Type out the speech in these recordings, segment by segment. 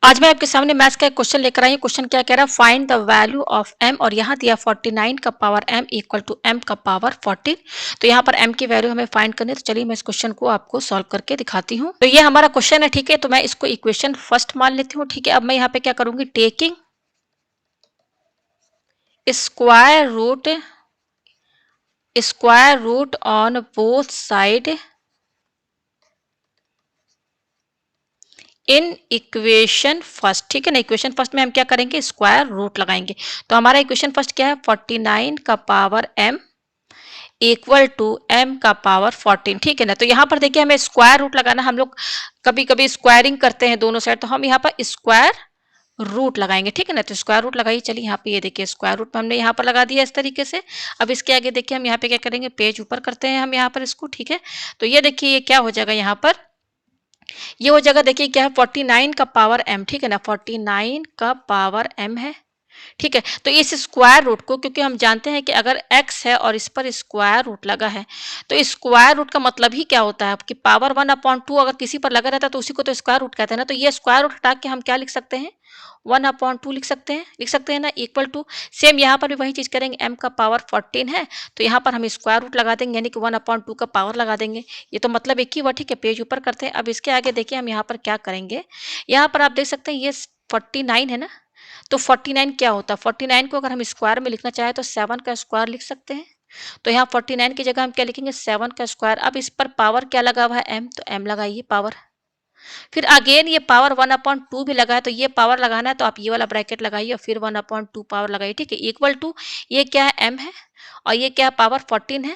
आज मैं आपके सामने मैथ्स का एक क्वेश्चन लेकर आई हूँ। क्वेश्चन क्या कह रहा है, find the value of m और यहाँ दिया 49 का power m equal to m का पावर 14। तो यहाँ पर m की वैल्यू हमें फाइंड करनी है। तो चलिए मैं इस क्वेश्चन को आपको सॉल्व करके दिखाती हूँ। तो ये हमारा क्वेश्चन है, ठीक है। तो मैं इसको इक्वेशन फर्स्ट मान लेती हूँ, ठीक है। अब मैं यहाँ पे क्या करूंगी, taking square root on both side in equation first, ठीक है ना। इक्वेशन फर्स्ट में हम क्या करेंगे, स्क्वायर रूट लगाएंगे। तो हमारा इक्वेशन फर्स्ट क्या है, 49 का power m equal to m का पावर 14, ठीक है ना। तो यहाँ पर देखिए हमें स्क्वायर रूट लगाना, हम लोग कभी कभी स्क्वायरिंग करते हैं दोनों साइड, तो हम यहाँ पर स्क्वायर रूट लगाएंगे, ठीक है ना। तो स्क्वायर रूट लगाइए। चलिए यहाँ पे ये देखिए स्क्वायर रूट हमने यहाँ पर लगा दिया इस तरीके से। अब इसके आगे देखिए हम यहाँ पे क्या करेंगे, पेज ऊपर करते हैं हम यहाँ पर इसको, ठीक है। तो ये देखिए ये क्या हो जाएगा, यहाँ पर ये हो जाएगा, देखिए क्या है, 49 का पावर m, ठीक है ना। 49 का पावर m है, ठीक है। तो इस स्क्वायर रूट को, क्योंकि हम जानते हैं कि अगर x है और इस पर स्क्वायर रूट लगा है, तो स्क्वायर रूट का मतलब ही क्या होता है कि पावर 1/2 अगर किसी पर लगा रहता है तो उसी को तो स्क्वायर रूट कहते हैं ना। तो ये स्क्वायर रूट हटा के हम क्या लिख सकते हैं, 1/2 लिख सकते हैं ना, इक्वल टू। सेम यहाँ पर भी वही चीज करेंगे, m का पावर 14 है तो यहाँ पर हम स्क्वायर रूट लगा देंगे, यानी कि 1/2 का पावर लगा देंगे। ये तो मतलब एक ही हुआ, ठीक है। पेज ऊपर करते हैं। अब इसके आगे देखिए हम यहाँ पर क्या करेंगे, यहाँ पर आप देख सकते हैं ये 49 है ना। तो 49 क्या होता है, 49 को अगर हम स्क्वायर में लिखना चाहे तो 7 का स्क्वायर लिख सकते हैं। तो यहाँ 49 की जगह हम क्या लिखेंगे, 7 का स्क्वायर। अब इस पर पावर क्या लगा हुआ है, m, तो m लगाइए पावर। फिर अगेन ये पावर 1/2 भी लगा है, तो ये पावर लगाना है तो आप ये वाला ब्रैकेट लगाइए और फिर 1/2 पावर लगाइए, ठीक है। इक्वल टू ये क्या है, m है, और ये क्या है, पावर 14 है,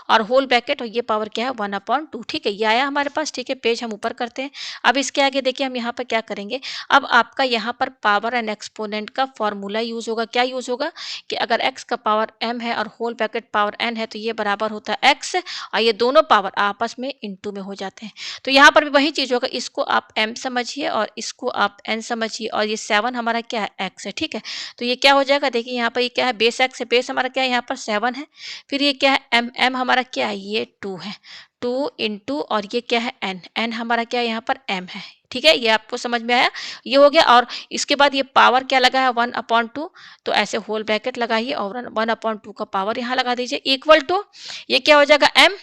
और होल ब्रैकेट, और ये पावर क्या है, 1/2, ठीक है। ये आया हमारे पास, ठीक है। पेज हम ऊपर करते हैं। अब इसके आगे देखिए हम यहाँ पर क्या करेंगे, अब आपका यहाँ पर पावर एंड एक्सपोनेंट का फॉर्मूला यूज होगा। क्या यूज होगा कि अगर x का पावर m है और होल ब्रैकेट पावर n है तो ये बराबर होता है x, और ये दोनों पावर आपस में इनटू में हो जाते हैं। तो यहाँ पर भी वही चीज होगा, इसको आप m समझिए और इसको आप n समझिए, और ये 7 हमारा क्या है, x है, ठीक है। तो ये क्या हो जाएगा, देखिए यहाँ पर ये क्या है, बेस x है, बेस हमारा क्या है, यहाँ पर 7 है। फिर ये क्या है, m हमारा क्या है, ये 2 है, 2 इंटू, और ये क्या है, n हमारा क्या है, यहाँ पर m है, ठीक है। ये आपको समझ में आया, ये हो गया। और इसके बाद ये पावर क्या लगा है, 1/2, तो ऐसे होल ब्रैकेट लगाइए और 1/2 का पावर यहाँ लगा दीजिए, इक्वल टू ये क्या हो जाएगा, m।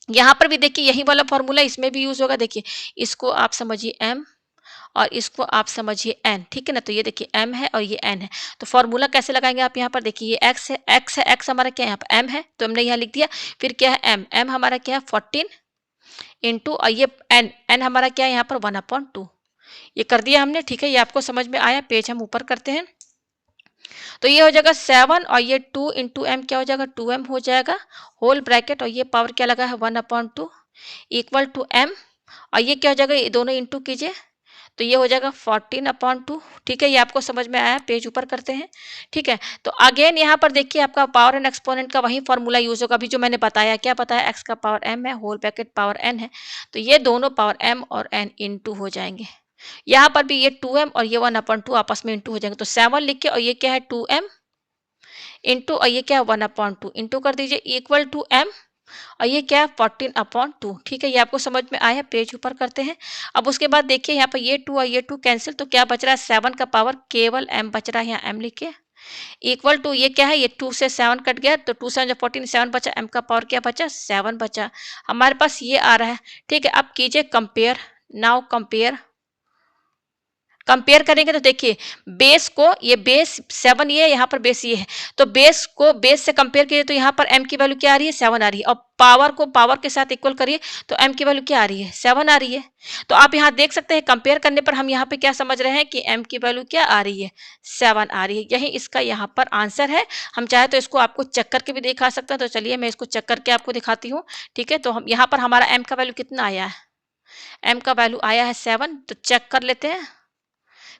यहाँ पर भी देखिए यही वाला फॉर्मूला इसमें भी यूज होगा। देखिए इसको आप समझिए m और इसको आप समझिए n, ठीक है ना। तो ये देखिए m है और ये n है। तो फॉर्मूला कैसे लगाएंगे आप, यहाँ पर देखिए ये x है, x हमारा क्या है, यहाँ पर m है तो हमने यहाँ लिख दिया। फिर क्या है, m हमारा क्या है, 14 इंटू, और ये n हमारा क्या है, यहाँ पर 1/2। ये कर दिया हमने, ठीक है। ये आपको समझ में आया। पेज हम ऊपर करते हैं। तो ये हो जाएगा 7, और ये 2 इंटू m क्या हो जाएगा, 2m हो जाएगा, होल ब्रैकेट, और ये पावर क्या लगा है, 1/2 इक्वल टू m, और ये क्या हो जाएगा, ये दोनों इंटू कीजिए तो ये हो जाएगा 14/2, ठीक है। ये आपको समझ में आया। पेज ऊपर करते हैं, ठीक है। तो अगेन यहाँ पर देखिए आपका पावर एंड एक्सपोनेंट का वही फॉर्मूला यूज होगा, अभी जो मैंने बताया। क्या बताया, x का पावर m है, होल ब्रैकेट पावर n है, तो ये दोनों पावर m और n इंटू हो जाएंगे। यहाँ पर भी ये 2m और ये 1/2 आपस में इंटू हो जाएंगे, तो 7 लिख के, और ये क्या है 2m इंटू, और ये क्या है 1/2 इंटू कर दीजिए, इक्वल टू m, और ये क्या है 14/2, ठीक है। ये आपको समझ में आया। पेज ऊपर करते हैं। अब उसके बाद देखिए यहाँ पर ये 2 और ये 2 कैंसिल, तो क्या बच रहा है, 7 का पावर केवल m बच रहा है, यहाँ m लिखिए, इक्वल टू ये क्या है, ये 2 से 7 कट गया तो 2 7 14, 7 बचा, m का पावर क्या बचा, 7 बचा हमारे पास, ये आ रहा है, ठीक है। अब कीजिए कंपेयर, नाउ कंपेयर करेंगे तो देखिए बेस को, ये बेस 7 ये है, यहाँ पर बेस ये है, तो बेस को बेस से कंपेयर करिए तो यहाँ पर m की वैल्यू क्या आ रही है, 7 आ रही है, और पावर को पावर के साथ इक्वल करिए तो m की वैल्यू क्या आ रही है, 7 आ रही है। तो आप यहाँ देख सकते हैं कंपेयर करने पर हम यहाँ पे क्या समझ रहे हैं कि m की वैल्यू क्या आ रही है, 7 आ रही है। यही इसका यहाँ पर आंसर है। हम चाहे तो इसको आपको चेक करके भी दिखा सकते हैं, तो चलिए मैं इसको चेक करके आपको दिखाती हूँ, ठीक है। तो हम यहाँ पर हमारा m का वैल्यू कितना आया है, m का वैल्यू आया है 7, तो चेक कर लेते हैं।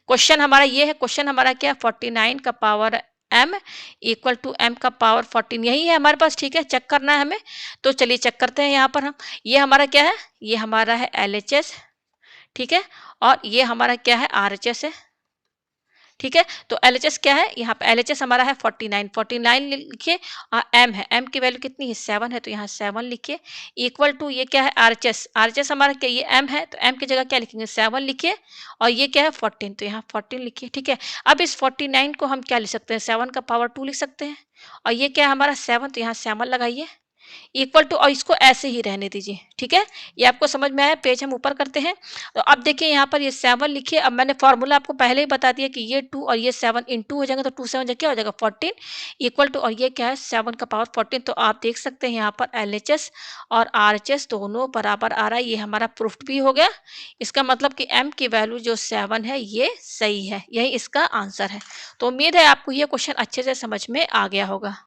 क्वेश्चन हमारा ये है, क्वेश्चन हमारा क्या, 49 का power m equal to m का पावर 14, यही है हमारे पास, ठीक है। चेक करना है हमें, तो चलिए चेक करते हैं। यहाँ पर हम, ये हमारा क्या है, ये हमारा है LHS, ठीक है, और ये हमारा क्या है RHS है, ठीक है, तो एलएचएस क्या है, यहाँ पे एलएचएस हमारा है 49, 49 लिखिए। एम है, एम की वैल्यू कितनी है 7 है, तो यहाँ 7 लिखिए। इक्वल टू ये क्या है आरएचएस, आरएचएस हमारा क्या, ये एम है, तो एम की जगह क्या लिखेंगे 7 लिखिए। और ये क्या है 14, तो यहाँ 14 लिखिए। ठीक है, अब इस 49 को हम क्या लिख सकते हैं, 7 का पावर 2 लिख सकते हैं। और ये क्या है हमारा 7, तो यहाँ 7 लगाइए इक्वल टू, और इसको ऐसे ही रहने दीजिए। ठीक है, ये आपको समझ में आया। पेज हम ऊपर करते हैं। तो अब देखिए यहाँ पर ये 7 लिखिए। अब मैंने फॉर्मूला आपको पहले ही बता दिया कि ये 2 और ये 7 इन 2 हो जाएंगे, तो 2 7 क्या हो जाएगा 14 इक्वल टू, और ये क्या है 7 का पावर 14। तो आप देख सकते हैं यहाँ पर एलएचएस और आरएचएस दोनों बराबर आ रहा है। ये हमारा प्रूफ भी हो गया। इसका मतलब कि एम की वैल्यू जो 7 है ये सही है, यही इसका आंसर है। तो उम्मीद है आपको ये क्वेश्चन अच्छे से समझ में आ गया होगा।